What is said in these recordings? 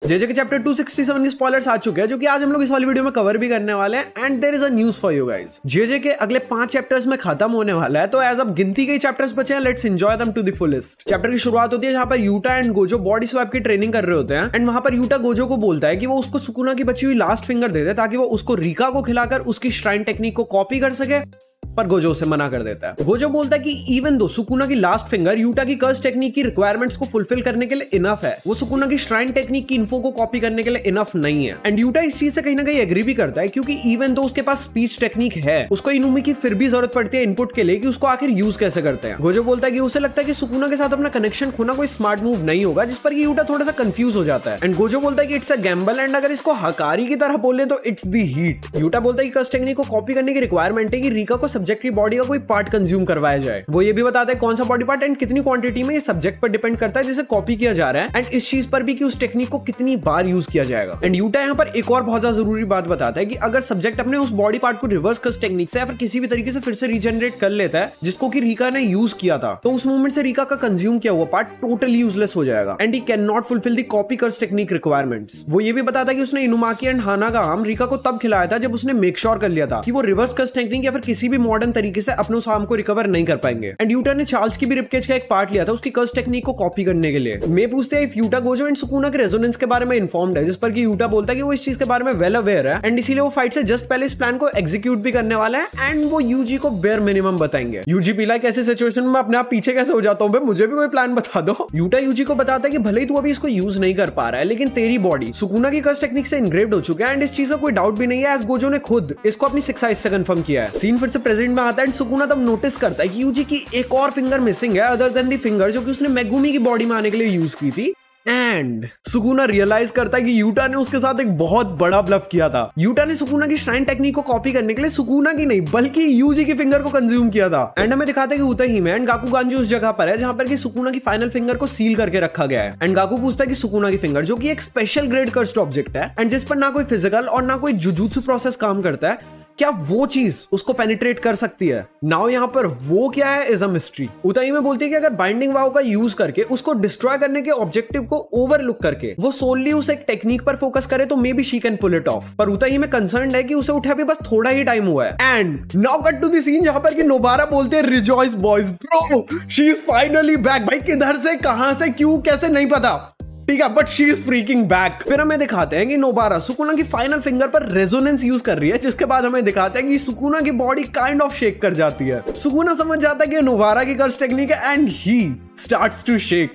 JJ के chapter 267 के spoilers आ चुके हैं जो कि आज हम लोग इस वाली वीडियो में कवर भी करने वाले हैं and there is a news for you guys. JJ के अगले 5 चैप्टर्स में खत्म होने वाला है, तो एज अब गिनती के चैप्टर्स बचे हैं, let's enjoy them to the fullest. Chapter की शुरुआत होती है जहां पर Yuta and Gojo body swap की ट्रेनिंग कर रहे होते हैं एंड वहां पर यूटा गोजो को बोलता है कि वो उसको सुकुना की बची हुई लास्ट फिंगर दे दे ताकि वो उसको रिका को खिलाकर उसकी श्राइन टेक्निक को कॉपी कर सके, पर गोजो उसे मना कर देता है। गोजो बोलता है कि इवन दो सुकुना की लास्ट फिंगर यूटा की कर्स टेक्निक की रिक्वायरमेंट्स को फुलफिल करने के लिए इनफ है, वो सुकुना की श्राइन टेक्निक की इन्फो को कॉपी करने के लिए इनफ नहीं है। एंड यूटा इस चीज से कहीं ना कहीं एग्री भी करता है क्योंकि इवन दो उसके पास स्पीच टेक्निक है, उसको इनुमी की फिर भी जरूरत पड़ती है इनपुट के लिए कि उसको आखिर यूज कैसे करते हैं। गोजो बोलता है कि उसे लगता है कि सुकुना के साथ अपना कनेक्शन खोना कोई स्मार्ट मूव नहीं होगा, जिस पर यूटा थोड़ा सा कंफ्यूज हो जाता है। एंड गोजो बोलता है कि इट्स अ गैम्बल एंड अगर इसको हकारी की तरह बोले तो इट्स द हीट। यूटा बोलता है कि कर्स टेक्निक को कॉपी करने की रिक्वायरमेंट है कि रिका को सब्जेक्ट की बॉडी का कोई पार्ट कंज्यूम करवाया जाए। वो ये भी बताता है कौन सा बॉडी पार्ट एंड कितनी क्वांटिटी में ये सब्जेक्ट पर डिपेंड करता है जिसे कॉपी किया जा रहा है एंड इस चीज पर भी कि उस टेक्निक को कितनी बार यूज किया जाएगा। एंड यूटा यहाँ पर एक और बहुत ज्यादा जरूरी बात बताता है कि अगर सब्जेक्ट अपने उस बॉडी पार्ट को रिवर्स कर्स टेक्निक से या फिर किसी भी तरीके से फिर से रीजनरेट कर लेता है जिसको कि रिका ने यूज किया था, तो उस मूवमेंट से रिका का कंज्यूम किया हुआ पार्ट टोटली यूजलेस हो जाएगा and he can not fulfill the copy curse technique requirements. वो ये भी बताता है कि उसने इनुमाकी एंड हाना का आर्म रिका को तब खिलाया था जब उसने मेक श्योर कर लिया था कि वो रिवर्स कर्स टेक्निक या फिर किसी भी मॉडर्न तरीके से अपने उस आर्म को रिकवर नहीं कर पाएंगे। एंड यूटा ने चार्ल्स की भी रिपकेज का एक पार्ट लिया था उसकी कर्स टेक्निक को कॉपी करने के लिए। मैं पूछते हैं if Yuta Gojo and Sukuna के रेजोनेंस के बारे में इन्फॉर्म्ड है, जिस पर कि यूटा बोलता है कि वो इस चीज के बारे में वेल अवेयर है एंड इसीलिए वो फाइट से जस्ट पहले इस प्लान को एग्जीक्यूट भी करने वाला है एंड वो यूजी को बेयर मिनिमम बताएंगे। यूजी पीला एक ऐसी सिचुएशन में अपने आप पीछे कैसे हो जाता हूं, मुझे भी कोई प्लान बता दो। यूटा यूजी को बताता है कि भले ही तू अभी इसको यूज नहीं कर पा रहा है लेकिन तेरी बॉडी सुकुना की कर्स टेक्निक से इनग्रेव्ड हो चुका है एंड इस चीज का कोई डाउट भी नहीं है, एज गोजो ने खुद इसको अपनी 6 आइज से कंफर्म किया है। सीन फिर से प्रेजेंट में आता है एंड सुकुना तब नोटिस करता है कि यूजी की एक और फिंगर मिसिंग है अदर देन द फिंगर जो कि उसने मेगुमी की बॉडी में आने के लिए यूज की थी। एंड सुकुना रियलाइज करता है कि यूटा ने उसके साथ एक बहुत बड़ा ब्लफ किया था। यूटा ने सुकुना की श्राइन टेक्निक को कॉपी करने के लिए सुकुना की नहीं बल्कि यूजी की फिंगर को कंज्यूम किया था। एंड हमें दिखाता है कि उताही में एंड गाकुगांजी उस जगह पर है जहां पर कि सुकुना की फाइनल फिंगर को सील करके रखा गया है। एंड गाकू पूछता है कि सुकुना की फिंगर जो कि एक स्पेशल ग्रेड कर्स्ड ऑब्जेक्ट है एंड जिस पर ना कोई फिजिकल और ना कोई जुजुत्सु प्रोसेस काम करता है, क्या वो चीज उसको पेनिट्रेट कर सकती है? नाउ यहाँ पर वो क्या है इज अ मिस्ट्री। उताई में बोलती है कि अगर बाइंडिंग वाव का यूज करके उसको डिस्ट्रॉय करने के ऑब्जेक्टिव को ओवरलुक करके वो सोनली उस एक टेक्निक पर फोकस करे तो maybe she can pull it off. पर उताई में कंसर्न है कि उसे उठे अभी बस थोड़ा ही टाइम हुआ है। And now cut to the scene जहां पर कि नोबारा बोलते हैं rejoice boys bro she is finally back. भाई किधर से कहां से क्यों कैसे नहीं पता, ठीक है, but she is freaking back. फिर हमें दिखाते हैं कि नोबारा सुकुना की फाइनल फिंगर पर रेजोनेंस यूज कर रही है, जिसके बाद हमें दिखाते हैं कि सुकुना की बॉडी काइंड ऑफ शेक कर जाती है। सुकुना समझ जाता है कि नोबारा की कर्स टेक्निक है and he starts to shake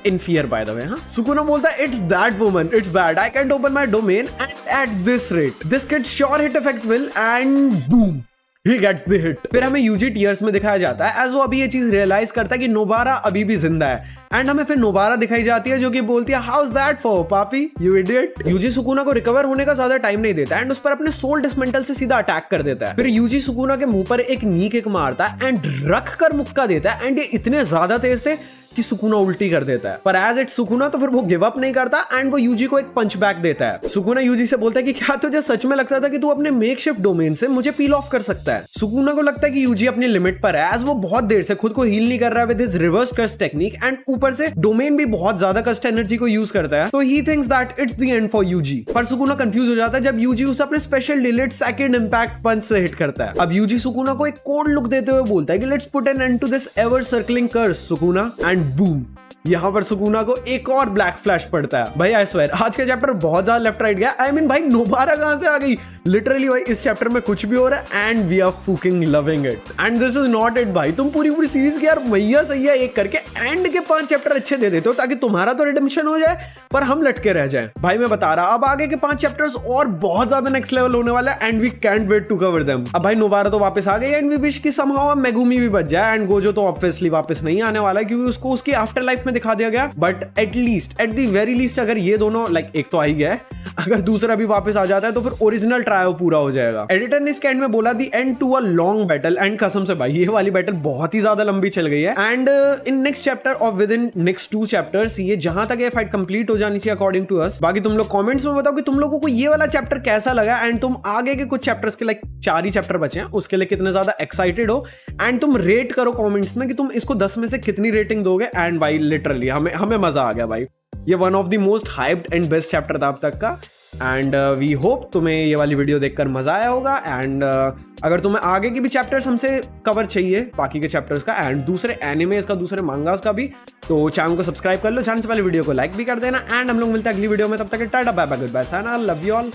in fear by the way। Sukuna बोलता है it's that woman, it's bad, I can't open my domain and at this rate this kid's sure hit effect will and boom he gets the hit। फिर हमें UG tears में दिखाया जाता है as वो अभी ये चीज रियलाइज करता है कि नोबारा अभी भी जिंदा है एंड हमें फिर नोबारा दिखाई जाती है जो कि बोलती है हाउ इज दैट फॉर पापी यू इडियट। यूजी सुकुना को रिकवर होने का ज्यादा टाइम नहीं देता एंड उस पर अपने सोल डिसमेंटल से सीधा अटैक कर देता है। फिर यूजी सुकुना के मुंह पर एक नी किक मारता है एंड रख कर मुक्का देता है एंड ये इतने ज्यादा तेज थे कि सुकुना उल्टी कर देता है। पर एज इट सुकुना तो फिर वो गिव अप नहीं करता एंड वो यूजी को एक पंच बैक देता है। सुकुना यूजी से बोलता है कि क्या तुझे सच में लगता था कि तू अपने मेकशिफ्ट डोमेन से मुझे पील ऑफ कर सकता है? सुकुना को लगता है कि यूजी अपनी लिमिट पर है एज वो बहुत देर से खुद को हील नहीं कर रहा है with his reverse curse technique and ऊपर से डोमेन भी बहुत ज्यादा कस्ट एनर्जी को यूज करता है, तो he thinks that it's the end for Yuji. पर सुकुना कंफ्यूज हो जाता है जब यूजी उसे अपने special delete second impact punch से हिट करता है। अब यूजी सुकुना को एक कोल्ड लुक देते हुए बोलता है कि let's put an end to this ever circling curse Sukuna and boom यहां पर सुकुना को एक और ब्लैक फ्लैश पड़ता है। भाई आई स्वेयर आज का चैप्टर बहुत ज्यादा लेफ्ट राइट गया। आई मीन भाई नोबारा कहां से आ गई लिटरली। भाई इस चैप्टर में कुछ भी हो रहा है and we are fucking loving it and this is not it. भाई तुम पूरी सीरीज के यार मैया सैया एक करके एंड के 5 चैप्टर अच्छे दे देते हो ताकि तुम्हारा तो रिडेम्पशन हो जाए पर हम लटके रह जाए। भाई मैं बता रहा अब आगे के 5 चैप्टर्स और बहुत ज्यादा नेक्स्ट लेवल होने वाला है and we can't wait to cover them. अब भाई नोबारा तो वापस आ गई एंड वी विश कि समहाउ मेगुमी भी बच जाए एंड गोजो तो ऑब्वियसली वापस नहीं आने वाला क्योंकि उसको उसकी आफ्टर लाइफ में दिखा दिया गया। But at least at the very least अगर ये दोनों लाइक एक तो आ ही गया है, अगर दूसरा भी वापस आ जाता है तो फिर ओरिजिनल ट्रायो पूरा हो जाएगा। एडिटर ने इसके एंड में बोला the end to a long battle and कसम से भाई ये वाली बैटल बहुत ही ज्यादा लंबी चल गई है एंड इन नेक्स्ट चैप्टर और विद इन नेक्स्ट 2 चैप्टर्स ये जहां तक ये फाइट कंप्लीट हो जानी चाहिए अकॉर्डिंग टू अस। बाकी तुम लोग कमेंट्स में बताओ कि तुम लोगों को ये वाला चैप्टर कैसा लगा एंड तुम आगे के कुछ चैप्टर्स के लाइक 4 ही चैप्टर बचे हैं उसके लिए कितने ज्यादा एक्साइटेड हो एंड तुम रेट करो कमेंट्स में कि तुम इसको 10 में से कितनी रेटिंग दोगे एंड भाई लिटरली हमें मजा आ गया भाई। ये one of the most hyped and best chapter था अब तक का। एंड वी होप तुम्हें ये वाली वीडियो देखकर मजा आया होगा। एंड अगर तुम्हें आगे की भी चैप्टर्स हमसे कवर चाहिए, बाकी के चैप्टर्स का एंड दूसरे एनिमेस का, दूसरे मांगास का भी, तो चैनल को सब्सक्राइब कर लो, जाने से पहले वीडियो को लाइक भी कर देना। एंड हम लोग मिलते हैं अगली वीडियो में, तब तक tata bye bye goodbye साना, लव यू ऑल,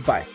बाय।